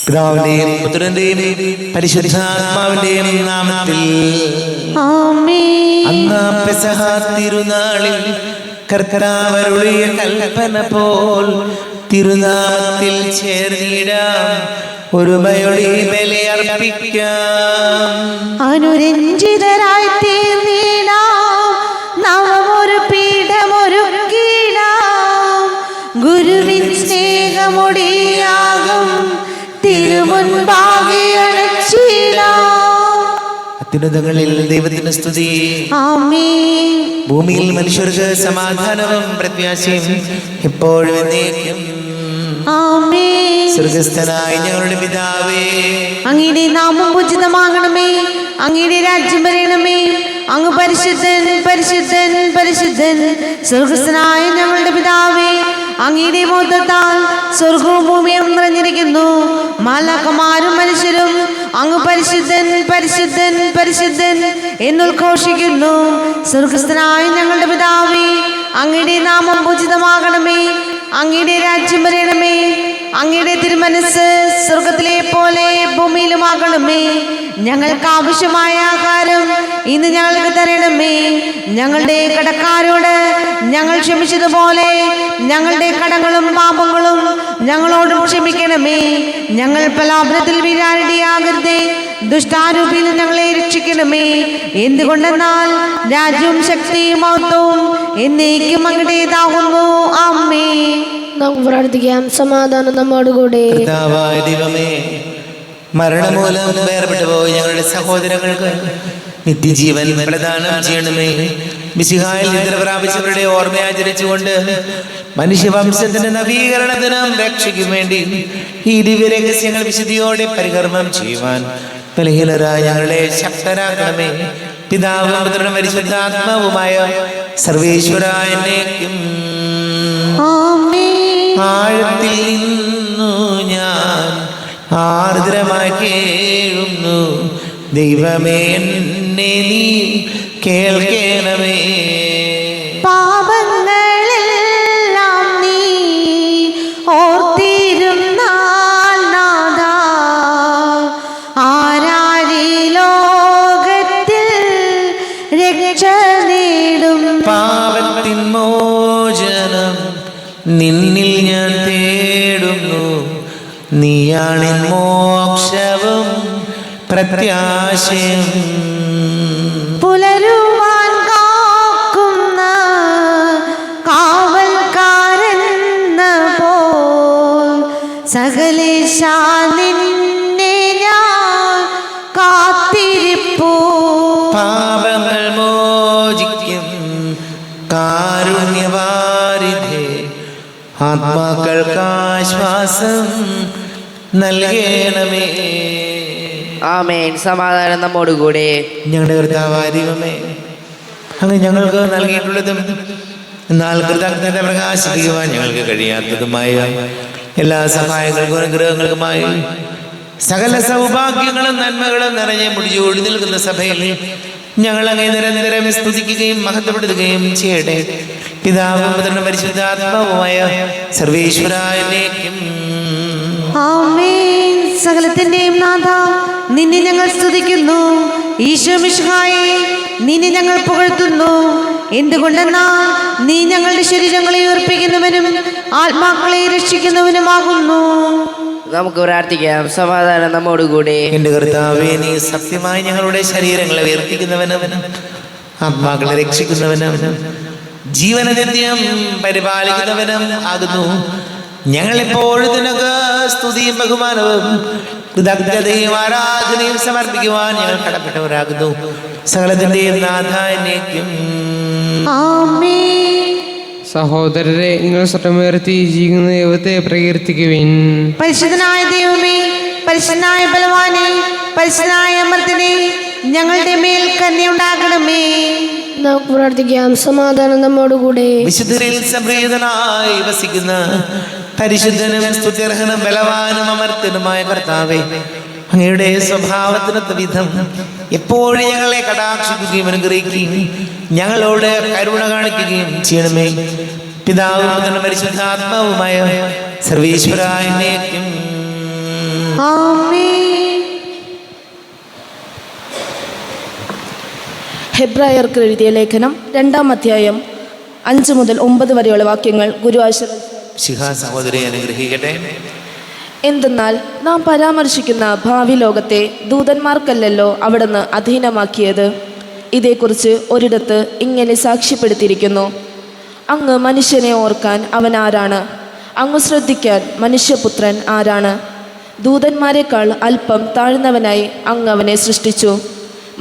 പിതാവിന്റെയും പുത്രന്റെയും പരിശുദ്ധാത്മാവിന്റെയും നാമത്തിൽ ആമേൻ. അന്ന് പെസഹ തിരുനാളിൽ കർത്താവ് അരുളിയ കൽപ്പന പോൽ തിരുനാമത്തിൽ ചേർന്നിടാം, ഒരുമയോടെ ബലിയർപ്പിക്കാം. അനുരഞ്ജിതരായി തീർന്നിടാം, നവമൊരു പീഠമൊരുക്കിടാം. ഗുരുവിൻ സ്നേഹമൊടിയാകും തിരുമുൻപാകെ അണച്ചിടാം. അത്യുന്നതങ്ങളിൽ ദൈവത്തിന് സ്തുതി. ആമേൻ. ഭൂമിയിൽ മനുഷ്യർക്ക് സമാധാനവും പ്രത്യാശയും എപ്പോഴും എന്നേക്കും. ആമേൻ. സ്വർഗസ്ഥനായ ഞങ്ങളുടെ പിതാവേ, അങ്ങയുടെ നാമം പൂജിതമാകണമേ, അങ്ങയുടെ രാജ്യം വരണമേ. അങ്ങ് പരിശുദ്ധൻ പരിശുദ്ധൻ പരിശുദ്ധൻ. സ്വർഗസ്ഥനായ ഞങ്ങളുടെ പിതാവേ, അങ്ങയുടെ മഹത്വത്താൽ സ്വർഗവും ഭൂമിയും നിറഞ്ഞിരിക്കുന്നു. മാലാഖമാരും മനുഷ്യരും അങ്ങ് പരിശുദ്ധൻ പരിശുദ്ധൻ പരിശുദ്ധൻ എന്നുദ്ഘോഷിക്കുന്നു. സ്വർഗസ്ഥനായ ഞങ്ങളുടെ പിതാവേ, അങ്ങയുടെ നാമം പൂജിതമാകണമേ, അങ്ങയുടെ രാജ്യം വരണമേ. അങ്ങയുടെ തിരുമനസ് സ്വർഗത്തിലെ പോലെ ഭൂമിയിലുമാകണമേ. ഞങ്ങൾക്ക് ആവശ്യമായ ആഹാരം ഇന്ന് ഞങ്ങൾക്ക് തരണമേ. ഞങ്ങളുടെ കടക്കാരോട് ഞങ്ങൾ ക്ഷമിച്ചതുപോലെ ഞങ്ങളുടെ കടങ്ങളും പാപങ്ങളും ഞങ്ങളോടും ക്ഷമിക്കണമേ. ഞങ്ങൾ പ്രലോഭനത്തിൽ വീഴാനിടയാകരുതേ, ദുഷ്ടാരൂപിയിൽ ഞങ്ങളെ രക്ഷിക്കണമേ. എന്തുകൊണ്ടെന്നാൽ രാജ്യവും ശക്തിയും മഹത്വവും എന്നേക്കും അങ്ങയുടേതാകുന്നു. ആമേൻ. നമുക്ക് പ്രാർത്ഥിക്കാം. സമാധാനം നമ്മോടുകൂടെ. കർത്താവായ ദൈവമേ, മരണമൂലം വേർപെട്ടു പോയി ഞങ്ങളുടെ സഹോദരങ്ങൾക്ക് നിത്യജീവൻ പ്രദാനം ചെയ്യണമേ. മിശിഹായിൽ നിദ്ര പ്രാപിച്ചവരുടെ ഓർമ്മ ആചരിച്ചുകൊണ്ട് മനുഷ്യവംശത്തിന്റെ നവീകരണത്തിനും രക്ഷയ്ക്കും വേണ്ടി ഈ ദിവ്യരഹസ്യങ്ങൾ വിശുദ്ധിയോടെ പരികർമ്മം ചെയ്യുവാൻ ബലഹീനരായ ഞങ്ങളെ ശക്തരാക്കണമേ. പിതാവും പുത്രനും പരിശുദ്ധാത്മാവുമായ സർവേശ്വരായ എന്നേക്കും. ആഴത്തിൽ നിന്നു ഞാൻ ആർദ്രമായി കേഴുന്നു, ദൈവമേ എന്നെ നീ കേൾക്കണമേ. പാപങ്ങളെല്ലാം നീ ഓർത്തിരുന്നാൽ നാഥാ, ആരാരി ലോകത്തിൽ രക്ഷ നേടും. പാപത്തിൻ മോചനം നിന്നിൽ ഞാൻ തേടുന്നു, നീയാണിൻ മോക്ഷവും പ്രത്യാശയും. പുലരുവാൻ കാക്കുന്ന കാവൽക്കാരെന്ന പോൽ സകലേശാ നിന്നെ ഞാൻ കാത്തിരിപ്പൂ. പാപങ്ങൾ മോചിക്കും കാരുണ്യവാരിധേ, ആത്മാക്കൾക്ക് ആശ്വാസം നൽകണമേ. ആമേൻ. സമാധാനം നമ്മോടുകൂടെ. ഞങ്ങളുടെ കർത്താവായ ദൈവമേ, അങ്ങ് ഞങ്ങൾക്ക് നൽകിയിട്ടുള്ളതും എന്നാൽ കൃതജ്ഞത പ്രകാശിപ്പിക്കുവാൻ ഞങ്ങൾക്ക് കഴിയാത്തതുമായ എല്ലാ സഹായങ്ങൾക്കും അനുഗ്രഹങ്ങൾക്കുമായി സകല സൗഭാഗ്യങ്ങളും നന്മകളും നിറഞ്ഞ് മുടിചൂടി നിൽക്കുന്ന സഭയിൽ ഞങ്ങൾ അങ്ങേ നിരന്തരം സ്തുതിക്കുകയും മഹത്വപ്പെടുത്തുകയും ചെയ്യട്ടെ. പിതാവും പുത്രനും പരിശുദ്ധാത്മാവുമായ സർവേശ്വരായ എന്നേക്കും. ആമേൻ. സകലത്തിന്റെയും നാഥ, നിന്നെ ഞങ്ങൾ സ്തുതിക്കുന്നു. ഈശോ മിശിഹായേ, നിന്നെ ഞങ്ങൾ പുകഴ്ത്തുന്നു. എന്തുകൊണ്ടെന്നാൽ നീ ഞങ്ങളുടെ ശരീരങ്ങളെ ഉയർപ്പിക്കുന്നവനും ആത്മാക്കളെ രക്ഷിക്കുന്നവനുമാകുന്നു. നമുക്ക് പ്രാർത്ഥിക്കാം. സമാധാനം നമ്മോടുകൂടെ. എന്റെ കർത്താവേ, നീ സത്യമായി ഞങ്ങളുടെ ശരീരങ്ങളെ ഉയർപ്പിക്കുന്നവനും ആത്മാക്കളെ രക്ഷിക്കുന്നവനും ജീവനനിത്യം പരിപാലിക്കുന്നവനും ആകുന്നു. ഞങ്ങളെപ്പോഴും നിനക്ക് സ്തുതിയും ബഹുമാനവും കൃതജ്ഞതയും ആരാധനയും സമർപ്പിക്കുവാൻ ഞങ്ങൾ കടപ്പെട്ടവരാകുന്നു. സകലത്തിന്റെയും നാഥ എന്നേക്കും. ആമേൻ. സഹോദരരെ, നിങ്ങൾ സ്വട്ടമുയർത്തി ജീവിക്കുന്ന ദൈവത്തെ പ്രകീർത്തിക്കുവിൻ. പരിശുദ്ധനായ ദൈവമേ, പരിശുദ്ധനായ ബലവാനെ, പരിശുദ്ധനായ അമർത്തിനെ, ഞങ്ങളുടെ മേൽ കരുണയുണ്ടാകണമേ. നമുക്ക് പ്രാർത്ഥിക്കാം. സമാധാനം നമ്മോടുകൂടെ. വിശുദ്ധരിൽ സംപ്രീതനായി വസിക്കുന്ന പരിശുദ്ധനും സ്തുത്യർഹനും ബലവാനും അമർത്തനുമായ കർത്താവേ, അങ്ങയുടെ സ്വഭാവത്തിനൊത്ത വിധം എപ്പോഴും ഞങ്ങളെ കടാക്ഷിക്കുകയും അനുഗ്രഹിക്കുകയും ഞങ്ങളോട് കരുണ കാണിക്കുകയും ചെയ്യണമേ. പിതാവും പുത്രനും പരിശുദ്ധാത്മാവുമായ സർവേശ്വരായ എന്നേക്കും. ആമേൻ. ഹെബ്രായർക്ക് എഴുതിയ ലേഖനം 2-ാം അധ്യായം 5 മുതൽ 9 വരെയുള്ള വാക്യങ്ങൾ ഗുരു സഹോദരി അനുഗ്രഹിക്കട്ടെ. എന്തെന്നാൽ നാം പരാമർശിക്കുന്ന ഭാവി ലോകത്തെ ദൂതന്മാർക്കല്ലല്ലോ അവിടുന്ന് അധീനമാക്കിയത്. ഇതേക്കുറിച്ച് ഒരിടത്ത് ഇങ്ങനെ സാക്ഷ്യപ്പെടുത്തിയിരിക്കുന്നു: അങ്ങ് മനുഷ്യനെ ഓർക്കാൻ അവൻ ആരാണ്? അങ്ങ് ശ്രദ്ധിക്കാൻ മനുഷ്യപുത്രൻ ആരാണ്? ദൂതന്മാരെക്കാൾ അല്പം താഴ്ന്നവനായി അങ്ങ് അവനെ സൃഷ്ടിച്ചു.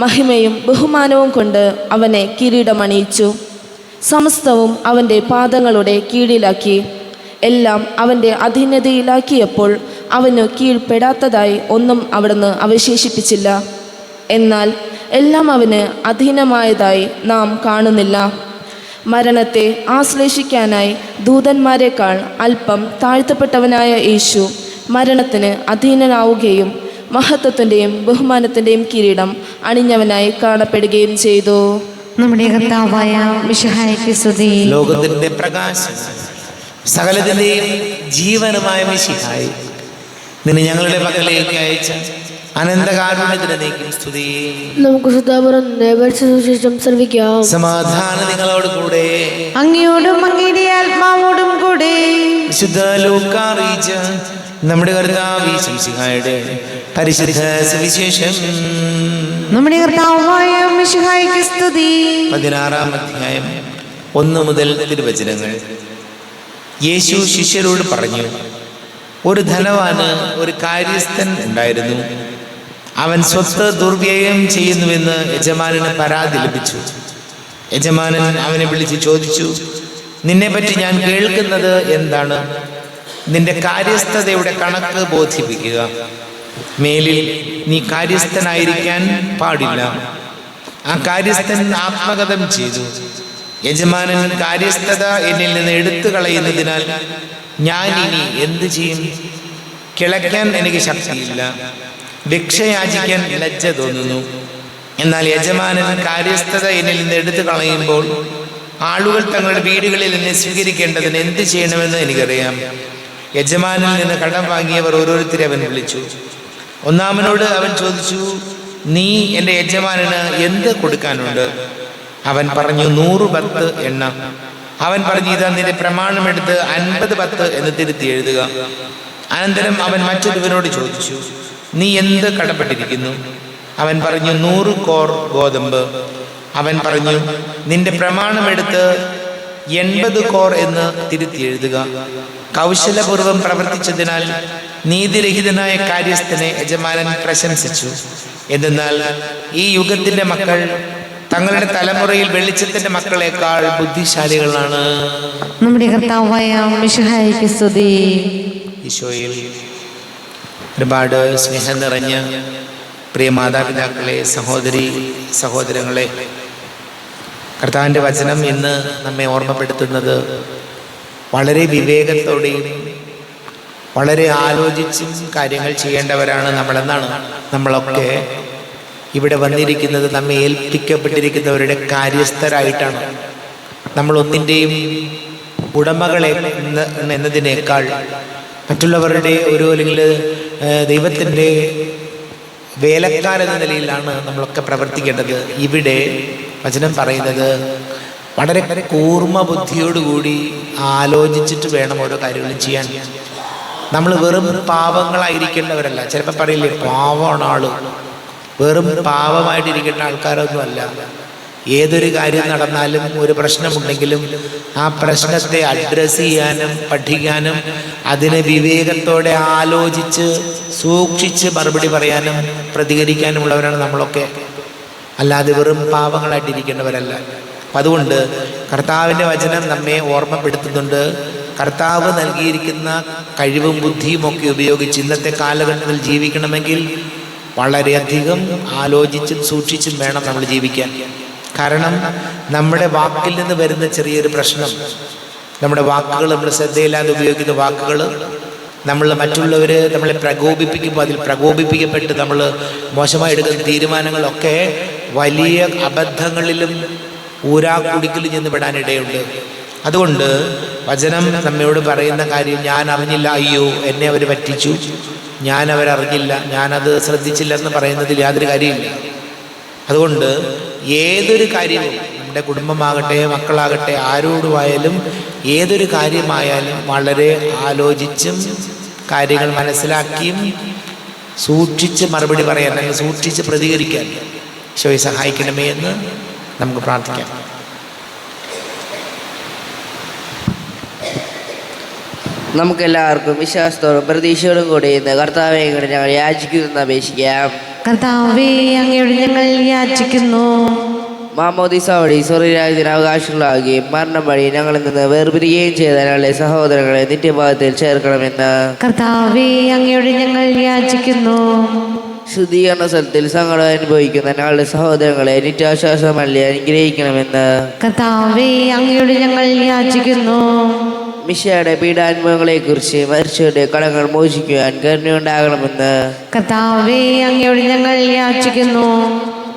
മഹിമയും ബഹുമാനവും കൊണ്ട് അവനെ കിരീടമണിയിച്ചു. സമസ്തവും അവൻ്റെ പാദങ്ങളുടെ കീഴിലാക്കി. എല്ലാം അവൻ്റെ അധീനതയിലാക്കിയപ്പോൾ അവന് കീഴ്പ്പെടാത്തതായി ഒന്നും അവിടുന്ന് അവശേഷിപ്പിച്ചില്ല. എന്നാൽ എല്ലാം അവന് അധീനമായതായി നാം കാണുന്നില്ല. മരണത്തെ ആശ്ലേഷിക്കാനായി ദൂതന്മാരെക്കാൾ അല്പം താഴ്ത്തപ്പെട്ടവനായ യേശു മരണത്തിന് അധീനനാവുകയും മഹത്വത്തിൻ്റെയും ബഹുമാനത്തിൻ്റെയും കിരീടം അണിഞ്ഞവനായി കാണപ്പെടുകയും ചെയ്തു. നമ്മുടെ കർത്താവായ മിശിഹായ്ക്ക് സ്തുതി. ലോകത്തിന്റെ പ്രകാശം, സകലത്തിന്റെയും ജീവനുമായ മിശിഹായി, നിന്നെ ഞങ്ങളുടെ പക്കലേക്ക് അയച്ച അനന്തകാരുണ്യത്തിന് നീക്കും സ്തുതി. നമുക്ക് ശ്രദ്ധാപൂർവം സുവിശേഷം ശ്രവിക്കാം. സമാധാനം നിങ്ങളോട് കൂടെ. അങ്ങയോടും അങ്ങയുടെ ആത്മാവോടും കൂടെ. വിശുദ്ധ ലൂക്കാ അറിയിച്ച നമ്മുടെ കർത്താവ് മിശിഹായുടെ പരിശുദ്ധ സുവിശേഷം. നമ്മുടെ കർത്താവായ മിശിഹായ്ക്ക് സ്തുതി. 16-ാം അധ്യായം 1 മുതൽ തിരുവചനങ്ങൾ. യേശു ശിഷ്യരോട് പറഞ്ഞു: ഒരു ധനവാന് ഒരു കാര്യസ്ഥൻ ഉണ്ടായിരുന്നു. അവൻ സ്വത്ത് ദുർവ്യയം ചെയ്യുന്നുവെന്ന് യജമാനന് പരാതി ലഭിച്ചു. യജമാനൻ അവനെ വിളിച്ച് ചോദിച്ചു: നിന്നെപ്പറ്റി ഞാൻ കേൾക്കുന്നത് എന്താണ്? നിന്റെ കാര്യസ്ഥതയുടെ കണക്ക് ബോധിപ്പിക്കുക. മേലിൽ നീ കാര്യസ്ഥനായിരിക്കാൻ പാടില്ല. ആ കാര്യസ്ഥൻ ആത്മഗതം ചെയ്തു: യജമാനൻ കാര്യസ്ഥത എന്നിൽ നിന്ന് എടുത്തു കളയുന്നതിനാൽ ഞാൻ ഇനി എന്ത് ചെയ്യും? കിളയ്ക്കാൻ എനിക്ക് ശക്തിയില്ല, ഭിക്ഷയാചിക്കാൻ ലജ്ജ തോന്നുന്നു. എന്നാൽ യജമാനൻ കാര്യസ്ഥത എന്നിൽ നിന്ന് എടുത്തു കളയുമ്പോൾ ആളുകൾ തങ്ങളുടെ വീടുകളിൽ എന്നെ സ്വീകരിക്കേണ്ടതിന് എന്ത് ചെയ്യണമെന്ന് എനിക്കറിയാം. യജമാനിൽ നിന്ന് കടം വാങ്ങിയവർ ഓരോരുത്തരെ അവൻ വിളിച്ചു. ഒന്നാമനോട് അവൻ ചോദിച്ചു: നീ എൻ്റെ യജമാനന് എന്ത് കൊടുക്കാനുണ്ട്? അവൻ പറഞ്ഞു: 100 ബത്ത് എണ്ണ. അവൻ പറഞ്ഞു: ഇതാ നിന്റെ പ്രമാണമെടുത്ത് 50 ബത്ത് എന്ന് തിരുത്തി എഴുതുക. അനന്തരം അവൻ മറ്റൊരുവനോട് ചോദിച്ചു: നീ എന്ത് കടപ്പെട്ടിരിക്കുന്നു? അവൻ പറഞ്ഞു: 100 കോർ ഗോതമ്പ്. അവൻ പറഞ്ഞു: നിന്റെ പ്രമാണമെടുത്ത് 80 കോർ എന്ന് തിരുത്തി എഴുതുക. കൗശലപൂർവം പ്രവർത്തിച്ചതിനാൽ നീതിരഹിതനായ കാര്യസ്ഥനെ യജമാനൻ പ്രശംസിച്ചു. എന്തെന്നാൽ ഈ യുഗത്തിന്റെ മക്കൾ തങ്ങളുടെ തലമുറയിൽ വെളിച്ചത്തിന്റെ മക്കളെക്കാൾ ബുദ്ധിശാലികളാണ്. നമ്മുടെ കർത്താവായ മിശിഹായ്ക്ക് സ്തുതി. ഈശോയിൽ ഒരുപാട് സ്നേഹം നിറഞ്ഞ പ്രിയ മാതാപിതാക്കളെ, സഹോദരി സഹോദരങ്ങളെ, കർത്താവിൻ്റെ വചനം ഇന്ന് നമ്മെ ഓർമ്മപ്പെടുത്തുന്നത് വളരെ വിവേകത്തോടെയും വളരെ ആലോചിച്ചും കാര്യങ്ങൾ ചെയ്യേണ്ടവരാണ് നമ്മളെന്നാണ്. നമ്മളൊക്കെ ഇവിടെ വന്നിരിക്കുന്നത് നമ്മെ ഏൽപ്പിക്കപ്പെട്ടിരിക്കുന്നവരുടെ കാര്യസ്ഥരായിട്ടാണ്. നമ്മൾ ഒന്നിൻ്റെയും ഉടമകളെ എന്നതിനേക്കാൾ മറ്റുള്ളവരുടെ അല്ലെങ്കിൽ ദൈവത്തിൻ്റെ വേലക്കാരെന്ന നിലയിലാണ് നമ്മളൊക്കെ പ്രവർത്തിക്കേണ്ടത്. ഇവിടെ വചനം പറയുന്നത് വളരെ കൂർമ്മ ബുദ്ധിയോടുകൂടി ആലോചിച്ചിട്ട് വേണം ഓരോ കാര്യങ്ങളും ചെയ്യാൻ. നമ്മൾ വെറും പാവങ്ങളായിരിക്കേണ്ടവരല്ല. ചിലപ്പോൾ പറയില്ലേ, പാവമാണ് ആള്. വെറും പാവമായിട്ടിരിക്കേണ്ട ആൾക്കാരൊന്നുമല്ല. ഏതൊരു കാര്യം നടന്നാലും ഒരു പ്രശ്നമുണ്ടെങ്കിലും ആ പ്രശ്നത്തെ അഡ്രസ്സ് ചെയ്യാനും പഠിക്കാനും അതിനെ വിവേകത്തോടെ ആലോചിച്ച് സൂക്ഷിച്ച് മറുപടി പറയാനും പ്രതികരിക്കാനുമുള്ളവരാണ് നമ്മളൊക്കെ. അല്ലാതെ വെറും പാവങ്ങളായിട്ടിരിക്കേണ്ടവരല്ല. അപ്പം അതുകൊണ്ട് കർത്താവിൻ്റെ വചനം നമ്മെ ഓർമ്മപ്പെടുത്തുന്നുണ്ട്. കർത്താവ് നൽകിയിരിക്കുന്ന കഴിവും ബുദ്ധിയും ഒക്കെ ഉപയോഗിച്ച് ഇന്നത്തെ കാലഘട്ടത്തിൽ ജീവിക്കണമെങ്കിൽ വളരെയധികം ആലോചിച്ചും സൂക്ഷിച്ചും വേണം നമ്മൾ ജീവിക്കാൻ. കാരണം നമ്മുടെ വാക്കിൽ നിന്ന് വരുന്ന ചെറിയൊരു പ്രശ്നം, നമ്മുടെ വാക്കുകൾ, നമ്മൾ ശ്രദ്ധയില്ലാതെ ഉപയോഗിക്കുന്ന വാക്കുകൾ, നമ്മൾ മറ്റുള്ളവർ നമ്മളെ പ്രകോപിപ്പിക്കുമ്പോൾ അതിൽ പ്രകോപിപ്പിക്കപ്പെട്ട് നമ്മൾ മോശമായി എടുക്കുന്ന തീരുമാനങ്ങളൊക്കെ വലിയ അബദ്ധങ്ങളിലും ഊരാക്കുടിക്കലും ചെന്ന് പെടാനിടയുണ്ട്. അതുകൊണ്ട് വചനം നമ്മോട് പറയുന്ന കാര്യം, ഞാൻ അറിഞ്ഞില്ല, അയ്യോ എന്നെ അവർ പറ്റിച്ചു, ഞാനവരറിഞ്ഞില്ല, ഞാനത് ശ്രദ്ധിച്ചില്ലെന്ന് പറയുന്നതിൽ യാതൊരു കാര്യമില്ല. അതുകൊണ്ട് ഏതൊരു കാര്യവും, നമ്മുടെ കുടുംബമാകട്ടെ, മക്കളാകട്ടെ, ആരോടുമായാലും ഏതൊരു കാര്യമായാലും വളരെ ആലോചിച്ചും കാര്യങ്ങൾ മനസ്സിലാക്കിയും സൂക്ഷിച്ച് മറുപടി പറയാൻ, അല്ലെങ്കിൽ സൂക്ഷിച്ച് പ്രതികരിക്കാൻ ഈശോയെ സഹായിക്കണമേ എന്ന് നമുക്ക് പ്രാർത്ഥിക്കാം. നമുക്കെല്ലാവർക്കും വിശ്വാസത്തോടും പ്രതീക്ഷയോടും കൂടി ഇന്ന് കർത്താവെ കൂടി ഞങ്ങൾ യാചിക്കുന്നു അപേക്ഷിക്കാം. കർത്താവേ, അങ്ങയോട് ഞങ്ങൾ യാചിക്കുന്നു. മാമോദിസ വഴി സ്വർഗ്ഗരാജ്യത്തിന് അവകാശങ്ങളാകുകയും മരണം വഴി ഞങ്ങളിൽ നിന്ന് വേർപിരിയുകയും ചെയ്ത ഞങ്ങളുടെ സഹോദരങ്ങളെ നിത്യഭാഗത്തിൽ ചേർക്കണമെന്ന് കർത്താവേ, അങ്ങയോട് ഞങ്ങൾ യാചിക്കുന്നു. ശുദ്ധീകരണ സ്ഥലത്തിൽ സങ്കടം അനുഭവിക്കുന്ന ഞങ്ങളുടെ സഹോദരങ്ങളെ നിത്യാശ്വാസമല്ലി അനുഗ്രഹിക്കണമെന്ന് കർത്താവേ, അങ്ങയോട് ഞങ്ങൾ യാചിക്കുന്നു. മിശയുടെ പീഡാനുഭവങ്ങളെക്കുറിച്ച് മരിച്ചവരുടെ കടങ്ങൾ മോചിക്കുവാൻ കരുണയുണ്ടാകണമെന്ന് കർത്താവേ, അങ്ങയോട് ഞങ്ങൾ യാചിക്കുന്നു.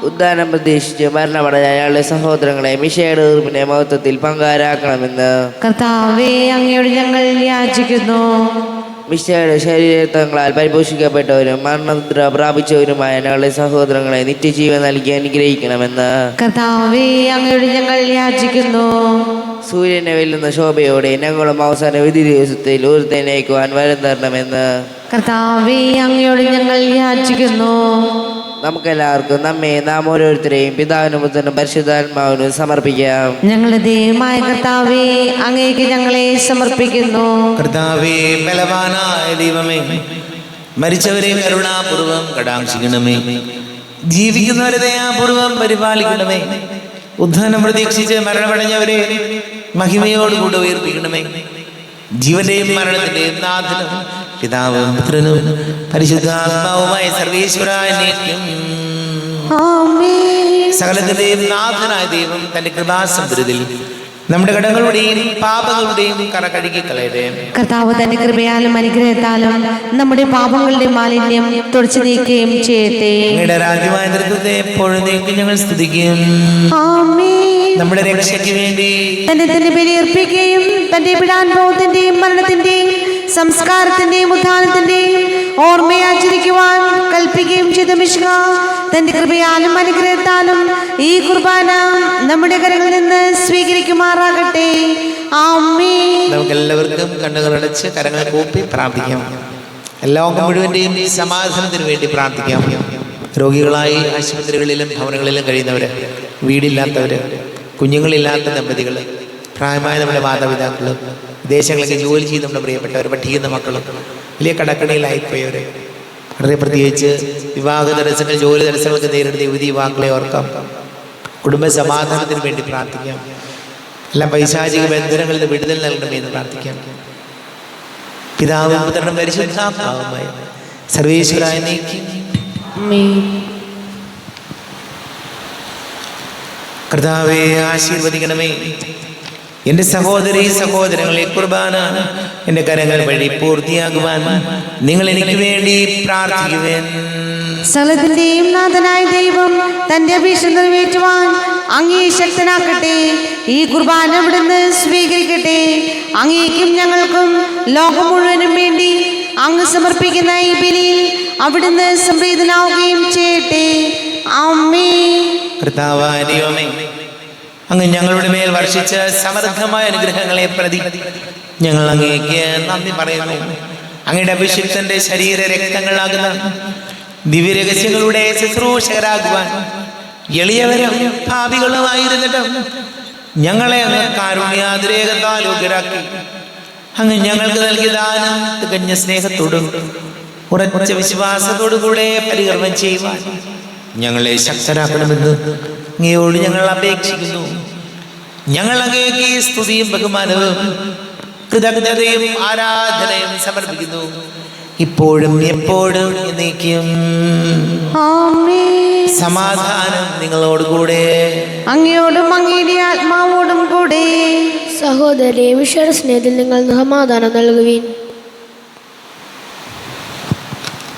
ഉദ്ധാനം പ്രതീക്ഷിച്ച് മരണമടഞ്ഞ ഞങ്ങളുടെ സഹോദരങ്ങളെ മിശയുടെ ഉറുപ്പിന്റെ മഹത്വത്തിൽ പങ്കാരാക്കണമെന്ന് കർത്താവേ, അങ്ങയോട് ഞങ്ങൾ യാചിക്കുന്നു. മിശയുടെ ശരീരത്വങ്ങളാൽ പരിപോഷിക്കപ്പെട്ടവരും മരണമുദ്ര പ്രാപിച്ചവരുമായ ഞങ്ങളുടെ സഹോദരങ്ങളെ നിത്യജീവൻ നൽകി അനുഗ്രഹിക്കണമെന്ന് കർത്താവേ, അങ്ങയോട് ഞങ്ങൾ യാചിക്കുന്നു. സൂര്യനെ വെല്ലുന്ന ശോഭയോടെ ഞങ്ങളും അവസാന വിധി ദിവസത്തിൽ ഊർത്തേനേക്കുവാൻ വരം തരണമെന്ന് കർത്താവേ, അങ്ങയോട് ഞങ്ങൾ യാചിക്കുന്നു. നമുക്കെല്ലാവർക്കും നമ്മെ നാം ഓരോരുത്തരെയും പിതാവിനും പുത്രനും പരിശുദ്ധാത്മാവിനും സമർപ്പിക്കാം. ഞങ്ങളുടെ ദൈവമായ കർത്താവേ, അങ്ങേക്ക് ഞങ്ങളെ സമർപ്പിക്കുന്നു. കർത്താവേ, ബലവാനായ ദൈവമേ, മരിച്ചവരെ കരുണാപൂർവം കടാക്ഷിക്കണമേ, ജീവിക്കുന്നവരെ ദയാപൂർവം പരിപാലിക്കണമേ, ഉദ്ധാനം പ്രതീക്ഷിച്ച് മരണമടഞ്ഞവരെ മഹിമയോടുകൂടെ ഉയർപ്പിക്കണമേ. ജീവന്റെയും മരണത്തിന്റെയും നാഥനും പിതാവും പുത്രനും പരിശുദ്ധാത്മാവുമായ സർവേശ്വരായ സകലത്തിന്റെയും നാഥനായ ദൈവം തന്റെ കൃപാസമൃദ്ധത്തിൽ നമ്മുടെ കടങ്ങളുടെയും പാപങ്ങളുടെയും കറ കഴുകി കളയട്ടെ. കർത്താവ് തന്റെ കൃപയാലും അനുഗ്രഹത്താലും നമ്മുടെ പാപങ്ങളുടെ മാലിന്യം തുടച്ചു നീക്കുകയും ചെയ്യട്ടെ. അങ്ങയുടെ രാജ്യമായ നൃത്തത്തെ എപ്പോഴും ഞങ്ങൾ സ്തുതിക്കും. നമ്മുടെ രക്ഷയ്ക്ക് വേണ്ടി തന്നെ ബലിയർപ്പിക്കുകയും തന്റെ പീഡാനുഭവത്തിന്റെയും മരണത്തിന്റെയും സംസ്കാരത്തിന്റെയും ഉത്ഥാനത്തിന്റെയും ഓർമ്മയാചരിക്കുവാൻ കൽപ്പിക്കുകയും ചെയ്ത മിശിഹ തന്റെ കൃപയാലും അനുഗ്രഹത്താലും ഈ കുർബാന നമ്മുടെ കരങ്ങളിൽ നിന്ന് സ്വീകരിക്കുമാറാകട്ടെ. ആമേൻ. നമുക്കെല്ലാവർക്കും കണ്ണുകളടച്ച് കരങ്ങൾ കൂപ്പി പ്രാർത്ഥിക്കാം. ലോകം മുഴുവന്റെയും സമാധാനത്തിന് വേണ്ടി പ്രാർത്ഥിക്കാം. രോഗികളായി ആശുപത്രികളിലും ഭവനങ്ങളിലും കഴിയുന്നവര്, വീടില്ലാത്തവര്, കുഞ്ഞുങ്ങളില്ലാത്ത ദമ്പതികൾ, പ്രായമായ നമ്മുടെ മാതാപിതാക്കൾ, വിദേശങ്ങളിലേക്ക് ജോലി ചെയ്ത് നമ്മുടെ പ്രിയപ്പെട്ടവർ, പഠിക്കുന്ന മക്കളും, വലിയ കടക്കണിയിലായിപ്പോയവര്, വളരെ പ്രത്യേകിച്ച് വിവാഹ തടസ്സങ്ങൾ, ജോലി തടസ്സങ്ങൾക്ക് നേരിടുന്ന യുവതി യുവാക്കളെ ഓർക്കാം. കുടുംബ സമാധാനത്തിന് വേണ്ടി പ്രാർത്ഥിക്കാം. എല്ലാം പൈശാചിക ബന്ധനങ്ങളിൽ നിന്ന് വിടുതൽ നൽകണമെന്ന് പ്രാർത്ഥിക്കാം. പിതാവും പുത്രനും പരിശുദ്ധാത്മാവുമായ സർവേശ്വരായ നീക്കി കർത്താവേ, ആശീർവദിക്കണമേ. എൻ്റെ സഹോദരി സഹോദരങ്ങളെ, കുർബാന എൻ്റെ കരങ്ങൾ വഴി പൂർത്തിയാകുവാൻ നിങ്ങൾ എനിക്ക് വേണ്ടി പ്രാർത്ഥിക്കുവേൻ. സകലത്തിന്റെയും നാഥനായ ദൈവം തന്റെ അപേക്ഷ നിറവേറ്റുവാൻ അങ്ങേ ശക്തനാക്കട്ടെ. ഈ കുർബാന അവിടുന്ന് സ്വീകരിക്കട്ടെ. അങ്ങേക്കും ഞങ്ങൾക്കും ലോകം മുഴുവനും വേണ്ടി അങ്ങ് സമർപ്പിക്കുന്ന ഈ ബലിയിൽ അവിടുന്ന് സംപ്രീതനാവുകയും ചെയ്യട്ടെ. ആമേൻ. കർത്താവായ ദൈവമേ, അങ്ങ് ഞങ്ങളുടെ മേൽ വർഷിച്ച സമൃദ്ധമായ അനുഗ്രഹങ്ങളെ പ്രതി ഞങ്ങൾ അങ്ങേക്ക് നന്ദി പറയുന്നു. അങ്ങയുടെ അഭിഷിക്തന്റെ ശരീര രക്തങ്ങളാകുന്ന ദിവ്യരഹസ്യങ്ങളുടെ ശുശ്രൂഷകരാകുവാൻ എളിയവരും ഭാവികളുമായിരുന്നിട്ടും ഞങ്ങളെ അങ്ങ് കാരുണ്യാതിരേകത്താൽ യോഗ്യരാക്കി. അങ്ങ് ഞങ്ങൾക്ക് നൽകിയ ദാനം തികഞ്ഞ സ്നേഹത്തോടും ഉറച്ച വിശ്വാസത്തോടുകൂടെ പരികർമ്മം ചെയ്യുവാൻ ഞങ്ങളെ ശക്തരാക്കണമെന്ന് അങ്ങയോട് ഞങ്ങൾ അപേക്ഷിക്കുന്നു. ഞങ്ങൾ അങ്ങേക്ക് സ്തുതിയും ബഹുമാനവും കൃതജ്ഞതയും ആരാധനയും സമർപ്പിക്കുന്നു, ഇപ്പോഴും എപ്പോഴും എന്നേക്കും. ആമേൻ. സമാധാനം നിങ്ങളോടുകൂടെ. അങ്ങയോടും അങ്ങയുടെ ആത്മാവോടും കൂടെ. സഹോദരരെ, മിശയുടെ സ്നേഹത്തിൽ നിങ്ങൾ സമാധാനം നൽകുവിൻ.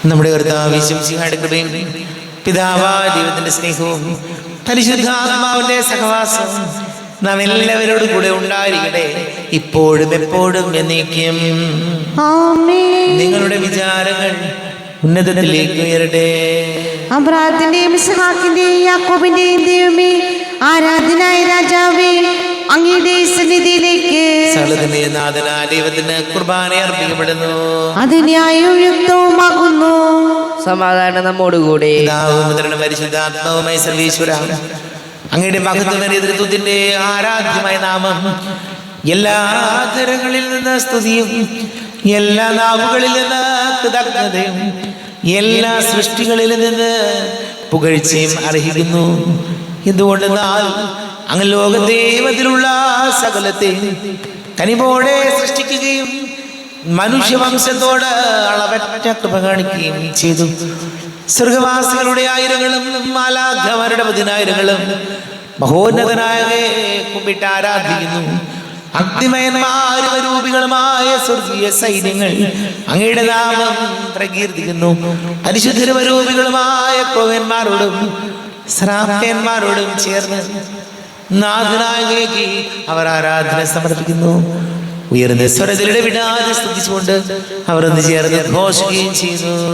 നമ്മുടെ കർത്താവ് യേശുമിശിഹായുടെ കൃപയും പിതാവായ ദൈവത്തിന്റെ സ്നേഹവും പരിശുദ്ധാത്മാവിന്റെ സഹവാസവും നാം എല്ലാവരോടും കൂടെ ഉണ്ടായിരിക്കട്ടെ, ഇപ്പോഴും എപ്പോഴും എന്നേക്കും. ആമേൻ. നിങ്ങളുടെ വിചാരങ്ങൾ ഉന്നതത്തിലേക്ക് ഉയരട്ടെ. അബ്രാഹത്തിന്റെയും ഇസ്ഹാക്കിന്റെയും യാക്കോബിന്റെയും ദൈവമേ, ആരാധനായ രാജാവേ, അങ്ങയുടെ സന്നിധിയിലേക്ക് സകലത്തിന്റെ നാഥനായ ദൈവത്തിന് കുർബാന അർപ്പിക്കപ്പെടുന്നു. അത് ന്യായവും യുക്തവുമാകുന്നു. സമാധാനം നമ്മോടുകൂടെ. പിതാവും പുത്രനും പരിശുദ്ധാത്മാവുമായ സർവീശ്വര, അങ്ങയുടെ മഹത്വമേറിയ തൃത്വത്തിന്റെ ആരാധ്യമായ നാമം എല്ലാ തരങ്ങളിൽ നിന്ന് സ്തുതിയും എല്ലാ നാവുകളിൽ നിന്ന് കൃതജ്ഞതയും എല്ലാ സൃഷ്ടികളിൽ നിന്ന് പുകഴ്ചയും അർഹിക്കുന്നു. എന്തുകൊണ്ടെന്നാൽ അങ്ങ് ലോകദേവത്തിലുള്ള സകലത്തെ കനിവോടെ സൃഷ്ടിക്കുകയും മനുഷ്യവംശത്തോട് അളവറ്റ കൃപ കാണിക്കുകയും ചെയ്തു. സ്വർഗവാസികളുടെ ആയിരങ്ങളും മാലാഖമാരുടെ 10,000ങ്ങളും മഹോന്നതനായ കുമ്പിട്ട് ആരാധിക്കുന്നു. അഗ്നിമയന്മാരും രൂപികളുമായ സ്വർഗീയ സൈന്യങ്ങൾ അങ്ങയുടെ നാമം പ്രകീർത്തിക്കുന്നു. പരിശുദ്ധരൂപികളുമായ കോവന്മാരോടും ശ്രാപ്യന്മാരോടും ചേർന്ന് നാഥനായകേക്ക് അവർ ആരാധന സമർപ്പിക്കുന്നു. ഉയർന്ന സ്വരത്തിലൂടെ വിടാതെ സ്തുതിച്ചുകൊണ്ട് അവർ ഒന്ന് ചേർന്ന് ഘോഷിക്കുകയും ചെയ്യുന്നു.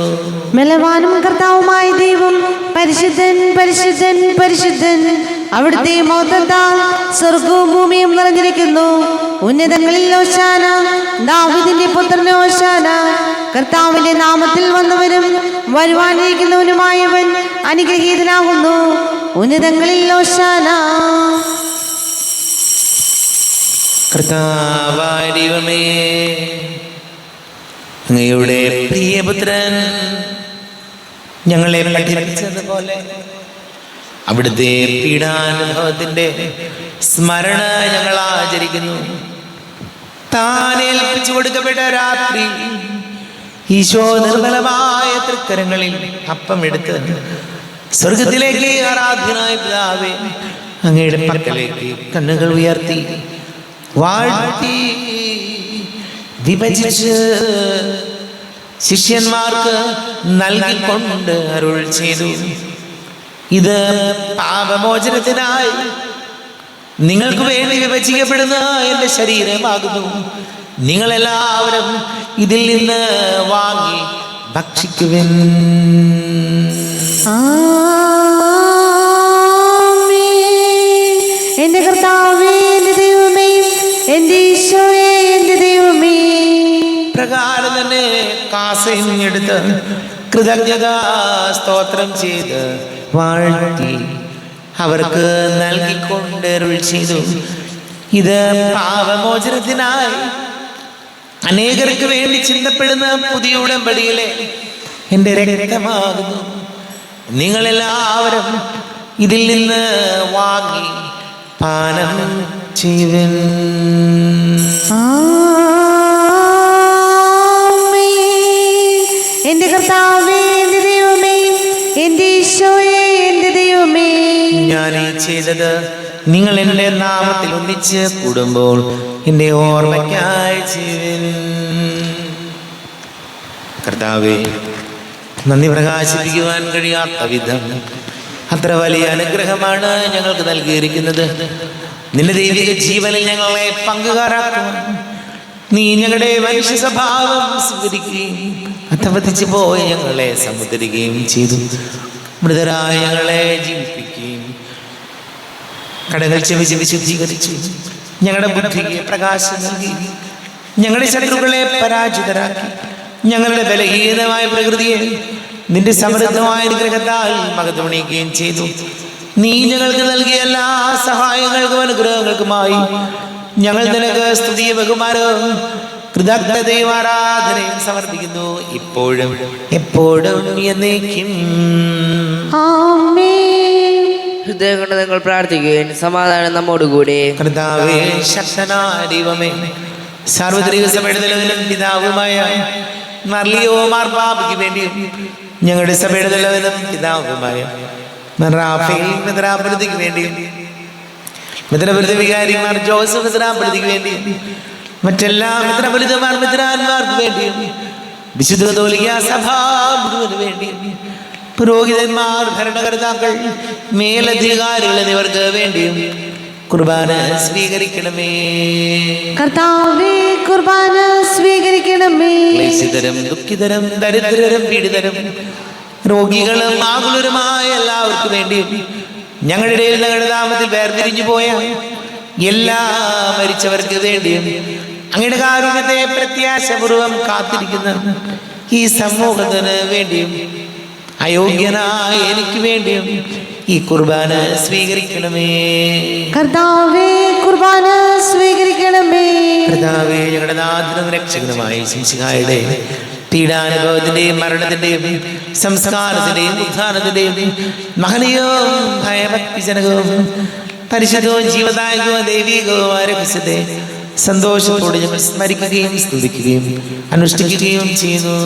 ബലവാനും കർത്താവുമായ ദൈവം പരിശുദ്ധൻ പരിശുദ്ധൻ പരിശുദ്ധൻ. അവിടുത്തെ മഹത്വത്താൽ സ്വർഗവും ഭൂമിയും നിറഞ്ഞിരിക്കുന്നു. ഉന്നതങ്ങളിൽ ഹോശാന, ദാവീദിന്റെ പുത്രന് ഹോശാന. കർത്താവിന്റെ നാമത്തിൽ വന്നവനും വരുവാനിരിക്കുന്നവനുമായവൻ അനുഗ്രഹീതനാകുന്നു. ഉന്നതങ്ങളിൽ ഹോശാന. കർത്താവായ ദൈവമേ, അങ്ങയുടെ പ്രിയപുത്രൻ ഞങ്ങളെ പഠിപ്പിച്ചതുപോലെ അവിടുത്തെ പീഡാനുഭവത്തിന്റെ സ്മരണ ഞങ്ങൾ ആചരിക്കുന്നു. താൻ ഏൽപ്പിച്ചു കൊടുക്കപ്പെട്ട രാത്രി ഈശോ നിർമ്മലമായ തൃക്കരങ്ങളിൽ അപ്പം എടുത്ത് സ്വർഗത്തിലേക്ക് ആരാധ്യനായ പിതാവേ, അങ്ങയുടെ പക്കലേക്ക് കണ്ണുകൾ ഉയർത്തി വാഴ്ത്തി വിഭജിച്ച് ശിഷ്യന്മാർക്ക് നൽകിക്കൊണ്ട് അരുൾ ചെയ്തു. ഇത് പാപമോചനത്തിനായി നിങ്ങൾക്ക് വേണ്ടി വിഭജിക്കപ്പെടുന്ന എൻ്റെ ശരീരമാകുന്നു. നിങ്ങളെല്ലാവരും ഇതിൽ നിന്ന് വാങ്ങി ഭക്ഷിക്കുവിൻ. എന്റെ കർത്താവേ, എന്റെ ദൈവമേ, എന്റെ ഈശോയേ, എന്റെ ദൈവമേ. പ്രകാരം തന്നെ കാസയും എടുത്ത് കൃതജ്ഞതാ സ്തോത്രം ചെയ്ത് വാഴ്ത്തി അവർക്ക് നൽകിക്കൊണ്ട് അരുൾ ചെയ്തു. ഇത് പാപമോചനത്തിനായി അനേകർക്ക് വേണ്ടി ചിന്തപ്പെടുന്ന പുതിയ ഉടമ്പടിയിലെ എൻ്റെ രക്തമാകുന്നു. നിങ്ങളെല്ലാവരും ഇതിൽ നിന്ന് വാങ്ങി പാനം ചെയ്യുവിൻ. എന്റെ കർത്താവേ, എന്റെ ദൈവമേ, എന്റെ ഈശോയേ, എന്റെ ദൈവമേ. ഞാൻ ഈ ചെയ്തത് നിങ്ങൾ എൻ്റെ നാമത്തിൽ ഒന്നിച്ച് കൂടുമ്പോൾ എൻ്റെ ഓർമ്മയ്ക്കായി ചെയ്യുവിൻ. കർത്താവേ, നന്ദി പ്രകാശിപ്പിക്കുവാൻ കഴിയാത്ത വിധം അത്ര വലിയ അനുഗ്രഹമാണ് ഞങ്ങൾക്ക് നൽകിയിരിക്കുന്നത്. നിന്റെ ദൈവിക ജീവനിൽ ഞങ്ങളെ പങ്കുകാരാക്കുവാൻ നീ ഞങ്ങളുടെ മനുഷ്യ സ്വഭാവം സ്വീകരിക്കുകയും അധപതിച്ചു പോയി ഞങ്ങളെ സമുദ്രിക്കുകയും ചെയ്തു. മൃതരായ ഞങ്ങളെ ജീവിപ്പിക്കുകയും കടകൾ ചെവിച്ച് വിശുദ്ധീകരിച്ചു. ഞങ്ങളുടെ ബുദ്ധിക്ക് പ്രകാശം നൽകി. ഞങ്ങളുടെ ശത്രുക്കളെ പരാജിതരാക്കി. ഞങ്ങളുടെ ബലഹീനമായ പ്രകൃതിയെ നിന്റെ സമൃദ്ധമായ അനുഗ്രഹത്താൽ മഹത്വമണിയിക്കുകയും ചെയ്തു. നീ ഞങ്ങൾക്ക് നൽകിയ എല്ലാ സഹായങ്ങൾക്കും അനുഗ്രഹങ്ങൾക്കുമായി ഞങ്ങൾ നിനക്ക് സ്തുതിയും ബഹുമാനവും കൃതജ്ഞതയും ആരാധനയും സമർപ്പിക്കുന്നു, ഇപ്പോഴും എപ്പോഴും എന്നേക്കും. ഹൃദയം കൊണ്ട് നിങ്ങൾ പ്രാർത്ഥിക്കുകയും സമാധാനം നമ്മോടുകൂടെ. കർത്താവേ, ശക്തനായ ദൈവമേ, സാർവത്രിക സഭയുടെ തലവനും പിതാവുമായ മർലിയോ മാർപ്പാപ്പയ്ക്ക് വേണ്ടിയും ഞങ്ങളുടെ സഭയുടെ തലവനും പിതാവുമായ റാഫേൽ മിത്രാപ്രതിക്ക് വേണ്ടിയും മിത്രപ്രതി വികാരിമാർ ജോസഫ് മിത്രാപ്രതിക്ക് വേണ്ടിയും മറ്റെല്ലാ മിത്രപരിതമാർ മിത്രാന്മാർക്ക് വേണ്ടിയും വിശുദ്ധ കത്തോലിക്കാ സഭ മുഴുവന് വേണ്ടിയും പുരോഹിതന്മാർ, ഭരണകർത്താക്കൾ, മേലധികാരികൾ എന്നിവർക്ക് വേണ്ടിയും കുർബാന സ്വീകരിക്കണമേ. കർത്താവേ കുർബാന സ്വീകരിക്കണമേ. ക്ലേശിതരും ദുഃഖിതരും ദരിദ്രരും പീഡിതരും രോഗികളും ആകുലരുമായ എല്ലാവർക്കും വേണ്ടിയും ഞങ്ങളുടെ ഇടയിൽ ഞങ്ങളുടെ നാമത്തിൽ വേർതിരിഞ്ഞു പോയ എല്ലാ മരിച്ചവർക്ക് വേണ്ടിയും അങ്ങയുടെ കാരുണ്യത്തെ പ്രത്യാശപൂർവം കാത്തിരിക്കുന്ന ഈ സമൂഹത്തിന് വേണ്ടിയും അയോഗ്യനായ എനിക്ക് വേണ്ടിയും ഈ കുർബാന സ്വീകരിക്കണമേ. കർത്താവേ കുർബാന സ്വീകരിക്കണമേ. കർത്താവേ, ഞങ്ങളുടെ നാഥനും രക്ഷകനുമായ ശിശുഹായുടെ പീഡാനുഭവത്തിന്റെയും മരണത്തിന്റെയും സംസ്കാരത്തിന്റെയും ഉത്ഥാനത്തിന്റെയും മഹനീയവും ഭയഭക്തിജനകവും പരിശുദ്ധവും ജീവദായകവും ദൈവികവുമായ രഹസ്യത്തെ സന്തോഷത്തോടെ ഞങ്ങൾ സ്മരിക്കുകയും സ്തുതിക്കുകയും അനുഷ്ഠിക്കുകയും ചെയ്യുന്നു.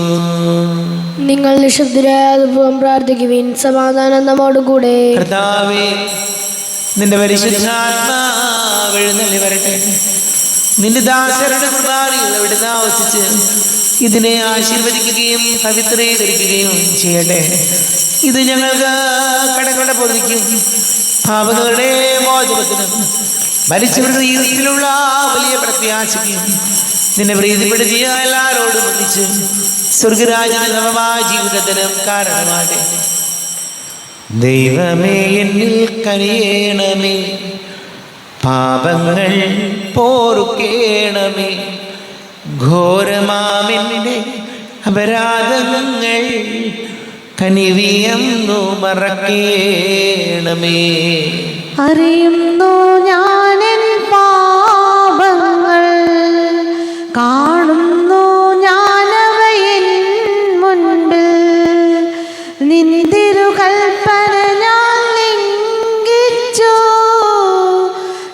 നിങ്ങൾ നിശബ്ദരായതും പ്രാർത്ഥിക്കുവിൻ. സമാധാനം നമ്മോടുകൂടെ. കർത്താവേ, നിന്റെ പരിശുദ്ധാത്മാവ് എഴുന്നള്ളി വരട്ടെ. നിന്റെ ദാസരുടെ കുർബാനയിൽ അവിടുന്ന് ആവസിച്ച് ഇതിനെ ആശീർവദിക്കുകയും പവിത്രീകരിക്കുകയും ചെയ്യട്ടെ. ഇത് ഞങ്ങൾക്ക് കടങ്ങളുടെ പൊതുവിക്കും പാപങ്ങളുടെ മോചനത്തിനും മരിച്ചവരുടെ ജീവിതത്തിലുള്ള വലിയ പ്രത്യാശയ്ക്കും നിന്നെ പ്രീതിപ്പെടുത്തിയ എല്ലാവരോടും ഒന്നിച്ച് സ്വർഗരാജ്യമായ ജീവിതത്തിനും കാരണമാകട്ടെ. ദൈവമേ, എന്നിൽ കനിയേണമേ, പാപങ്ങൾ പോറുക്കേണമേ, ഘോരമാമിൻ്റെ അപരാധങ്ങൾ കനിവിയെന്നു മറക്കേണമേ. അറിയുന്നു ഞാനെൻ പാപങ്ങൾ, കാണുന്നു ഞാനവയൻ മുൻപിൽ. നിന്തിരു കൽപ്പന ഞാൻ ലംഘിച്ചു,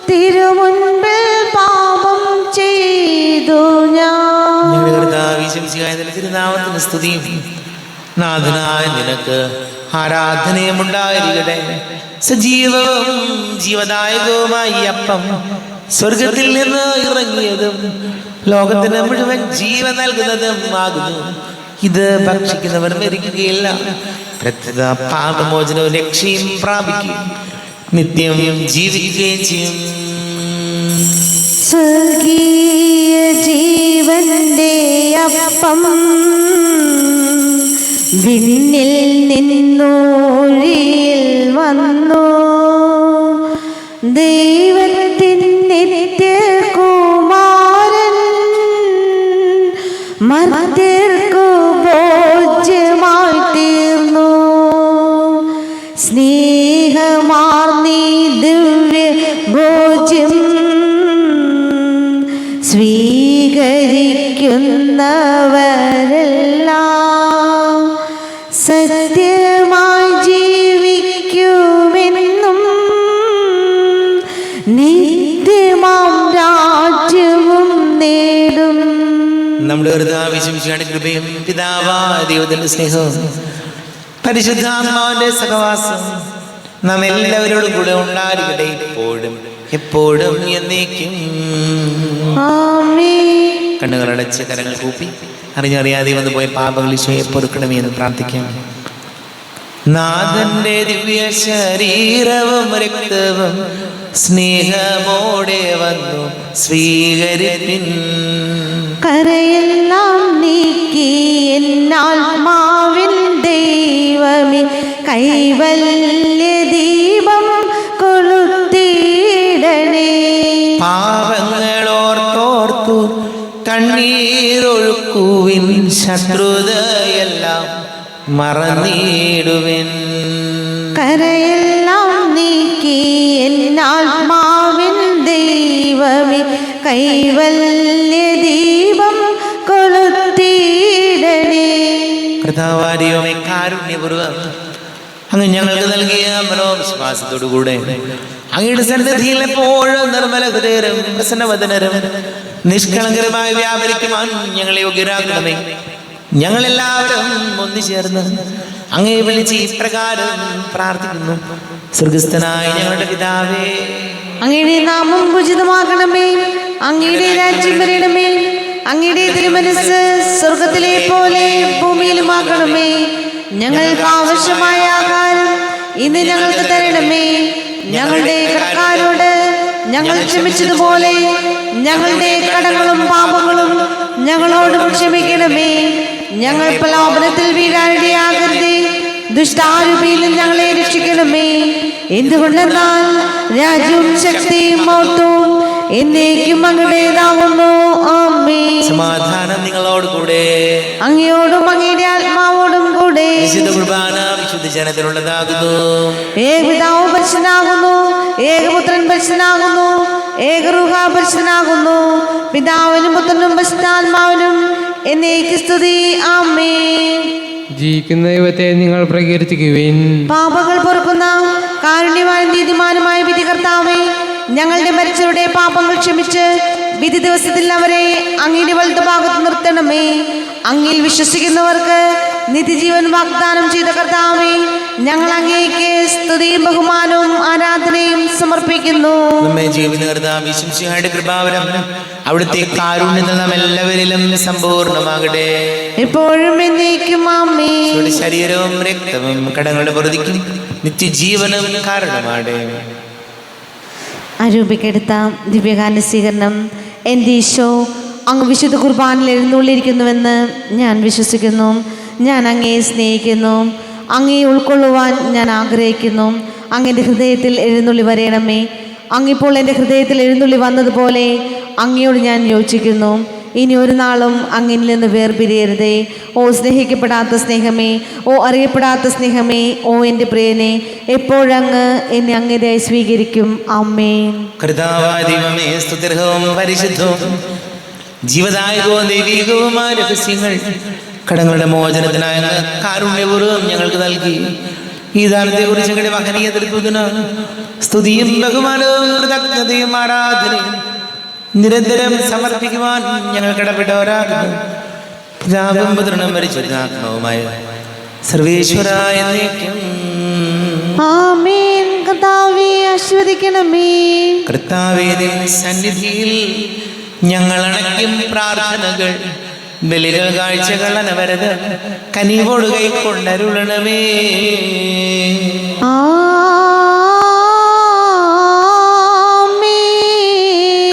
തിരുമുൻപിൽ പാപം ചെയ്തു ഞാൻ. തിരുനാമത്തിന് സ്തുതിയും നാഥനായ നിനക്ക് ആരാധനയും ഉണ്ടായിരിക്കട്ടെ. സജീവവും ജീവദായകവുമായി അപ്പം സ്വർഗത്തിൽ നിന്ന് ഇറങ്ങിയതും ലോകത്തിന് മുഴുവൻ ജീവൻ നൽകുന്നതും ആകുന്നു. ഇത് ഭക്ഷിക്കുന്നവർ മരിക്കുകയില്ല, പ്രത്യേക പാപമോചനവും രക്ഷയും പ്രാപിക്കും, നിത്യം ജീവിക്കുകയും ചെയ്യും. സ്വർഗീയ ജീവന്റെ അപ്പം വിണ്ണിൽ നിന്നോഴിയിൽ വന്നു. ദൈവത്തിൻ നിത്യകുമാരൻ മർത്യർക്കു ഭോജ്യമായി തീർന്നു. സ്നേഹമാർന്നീ ദിവ്യ ഭോജ്യം സ്വീകരിക്കുന്നവരെല്ലാം സത്യമായി ജീവിക്കുമെന്നും നിത്യമാം രാജ്യവും നേടും. നമ്മുടെ കർത്താവിന്റെ കൃപയും പിതാവായ ദൈവത്തിന്റെ സ്നേഹവും പരിശുദ്ധാത്മാവിന്റെ സഹവാസം നാം എല്ലാവരോടും കൂടെ ഉണ്ടായിരിക്കട്ടെ, ഇപ്പോഴും എപ്പോഴും എന്നേക്കും. ആമേൻ. കണ്ണുകളടച്ച് കരങ്ങൾ കൂപ്പി അറിഞ്ഞറിയാതെ വന്നു പോയ പാപങ്ങൾ ഈശോയെ പൊറുക്കണമേ എന്ന് പ്രാർത്ഥിക്കാം. നാഥന്റെ ദിവ്യ ശരീരവും രക്തവും സ്നേഹമോടെ വന്നു സ്വീകരിപ്പിൻ. കരയെല്ലാം നീക്കി എന്നാത്മാവിൻ ദൈവമേ, കൈവല്യ ദീപം കൊളുത്തിയിടണേ. പാപങ്ങളോർത്തോർത്തു കണ്ണീരൊഴുക്കുവിൻ, ശത്രുതയെല്ലാം മറന്നിടുവിൻ. കരയെല്ലാം നീക്കി എന്നാത്മാവിൻ ദൈവമേ, കൈവല്യ ദീപം കൊളുത്തിയിടണേ. കർത്താവാരിയോമേ, കാരുണ്യപൂർവ്വം അങ്ങ് ഞങ്ങൾക്ക് നൽകിയ മനോവിശ്വാസത്തോടുകൂടെ അങ്ങയുടെ സന്നിധിയിൽ എപ്പോഴും നിർമ്മല ഹൃദയരും പ്രസന്നവദനരും നിഷ്കളങ്കരമായി വ്യാപരിക്കുവാൻ ഞങ്ങളെ യോഗ്യരാക്കണമേ. ഞങ്ങളെല്ലാവരും ഒന്നുചേർന്ന് അങ്ങേ വിളിച്ച് ഇപ്രകാരം പ്രാർത്ഥിക്കുന്നു. സ്വർഗസ്ഥനായ ഞങ്ങളുടെ പിതാവേ, അങ്ങയുടെ നാമം പൂജിതമാകണമേ, അങ്ങയുടെ രാജ്യം വരണമേ, അങ്ങയുടെ തിരുമനസ്സ് സ്വർഗത്തിലെ പോലെ ഭൂമിയിലുമാകണമേ. ഞങ്ങൾക്ക് ആവശ്യമായ ആഹാരം ഇന്ന് ഞങ്ങൾക്ക് തരണമേ. ഞങ്ങളുടെ കടക്കാരോട് ഞങ്ങൾ ക്ഷമിച്ചതുപോലെ ഞങ്ങളുടെ കടങ്ങളും പാപങ്ങളും ഞങ്ങളോടും ക്ഷമിക്കണമേ. ഞങ്ങൾ പ്രലോഭനത്തിൽ വീഴാനിടയാകരുതേ, ദുഷ്ടാരൂപിയിൽ ഞങ്ങളെ രക്ഷിക്കണമേ. എന്തുകൊണ്ടെന്നാൽ രാജ്യവും ശക്തിയും മഹത്വവും എന്നേക്കും അങ്ങയുടേതാകുന്നു. ആമേൻ. സമാധാനം നിങ്ങളോട് കൂടെ. അങ്ങയോടും അങ്ങയുടെ ആത്മാവോടും കൂടെ. വിശുദ്ധ കുർബാന വിശുദ്ധ ജനത്തിനുള്ളതാകുന്നു. ഏകപിതാവ് പരിശുദ്ധനാകുന്നു, ഏകപുത്രൻ പരിശുദ്ധനാകുന്നു, ഏകരൂഹ പരിശുദ്ധനാകുന്നു. പിതാവിനും പുത്രനും പരിശുദ്ധാത്മാവിനും എന്നേക്ക് സ്തുതി. ആമേൻ. ജീവിക്കുന്ന ദൈവത്തെ നിങ്ങൾ പ്രകീർത്തിക്കുവിൻ. പാപങ്ങൾ പൊറുക്കുന്ന കാരുണ്യമായ നീതിമാനുമായ വിധികർത്താവേ, ഞങ്ങളുടെ മരിച്ചവരുടെ പാപങ്ങൾ ക്ഷമിച്ച് വിധി ദിവസത്തിൽ അവരെ അങ്ങയുടെ വലതുഭാഗത്ത് നിർത്തണമേ. അങ്ങിൽ വിശ്വസിക്കുന്നവർക്ക് നിത്യജീവൻ വാഗ്ദാനം ചെയ്ത കർത്താവേ, ഞങ്ങൾ അങ്ങേക്ക് സ്തുതിയും ബഹുമാനവും ആരാധനയും സമർപ്പിക്കുന്നു. നമ്മെ ജീവിത കർത്താവ് ശംസിഹായുടെ കൃപാവരം അവിടുത്തെ കാരുണ്യത്തിൽ നാം എല്ലാവരിലും സമ്പൂർണ്ണമാകട്ടെ. എപ്പോഴും എന്നേക്കും ആമേൻ. ശരീരവും രക്തവും കടങ്ങളുടെ പൊറുതിക്കും നിത്യജീവനും കാരണമാടെ. അരൂപിക്കെടുത്ത ദിവ്യഗാന സ്വീകരണം. എൻ്റെ ഈശോ, അങ്ങ് വിശുദ്ധ കുർബാനിൽ എഴുന്നള്ളിയിരിക്കുന്നുവെന്ന് ഞാൻ വിശ്വസിക്കുന്നു. ഞാൻ അങ്ങയെ സ്നേഹിക്കുന്നു. അങ്ങയെ ഉൾക്കൊള്ളുവാൻ ഞാൻ ആഗ്രഹിക്കുന്നു. അങ്ങയുടെ ഹൃദയത്തിൽ എഴുന്നള്ളി വരയണമേ. അങ്ങിപ്പോൾ എൻ്റെ ഹൃദയത്തിൽ എഴുന്നള്ളി വന്നതുപോലെ അങ്ങയോട് ഞാൻ യോജിക്കുന്നു. ഇനി ഒരു നാളും അങ്ങിൽ നിന്ന് വേർപിരിയരുതേ. ഓ സ്നേഹിക്കപ്പെടാത്ത സ്നേഹമേ, ഓ അറിയപ്പെടാത്ത സ്നേഹമേ, ഓ എൻ്റെ പ്രിയനെ, എപ്പോഴങ്ങ് എന്നെ അങ്ങേതായി സ്വീകരിക്കും. ആമേൻ. കർത്താവായ ദൈവമേ, സ്തുത്യർഹവും പരിശുദ്ധവും ജീവദായകവും ദൈവികവുമായ രഹസ്യങ്ങൾ കടങ്ങളുടെ മോചനത്തിനായ കാരുണ്യപൂർവ്വം ഞങ്ങൾക്ക് നൽകി. ഈ ദാനത്തെ കുറിച്ച് ഞങ്ങളുടെ മഹനീയ തൃത്വത്തിന് സ്തുതിയും ബഹുമാനവും കൃതജ്ഞതയും ആരാധനയും നിരന്തരം സമർപ്പിക്കുവാൻ ഞങ്ങൾ കടപ്പെട്ടവരാകുന്നു. പിതാവും പുത്രനും പരിശുദ്ധാത്മാവുമായ സർവേശ്വരായ എന്നേക്കും ആമേൻ. കർത്താവേ ആശീർവദിക്കണമേ. കർത്താവേ, നിൻ സന്നിധിയിൽ ഞങ്ങൾ അണയ്ക്കും പ്രാർത്ഥനകൾ, ബലികൾ, കാഴ്ചകൾ അനവരത് കനിവോട് കൈക്കൊണ്ടരുളണമേ.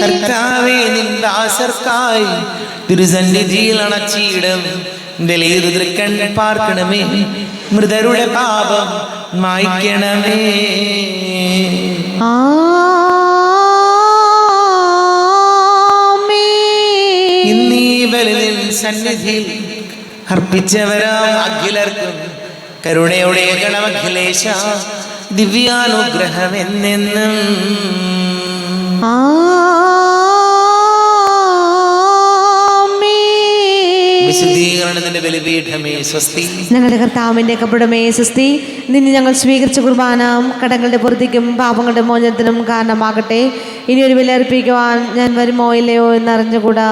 കർത്താവേ, നിൻ ദാസർക്കായി തിരുസന്നിധിയിൽ അണച്ചിടം ബലിതൃക്കൺ പാർക്കണമേ. മൃതരുടെ പാപം മായ്ക്കണമേ. ഇന്നീ ബലി നിൻ സന്നിധിയിൽ അർപ്പിച്ചവരാം അഖിലർക്കും കരുണയോടെ ഗണമഖിലേശ ദിവ്യാനുഗ്രഹം എന്നെന്നും. വിശുദ്ധീകരണത്തിന്റെ ബലിപീഠമേ സ്വസ്തി. ഞങ്ങളുടെ കർത്താവിന്റെ കപടമേ സ്വസ്തി. നിന്നെ ഞങ്ങൾ സ്വീകരിച്ച കുർബാന കടങ്ങളുടെ പൊറുതിക്കും പാപങ്ങളുടെ മോചനത്തിനും കാരണമാകട്ടെ. ഇനിയൊരു ബലി അർപ്പിക്കുവാൻ ഞാൻ വരുമോ ഇല്ലയോ എന്നറിഞ്ഞുകൂടാ.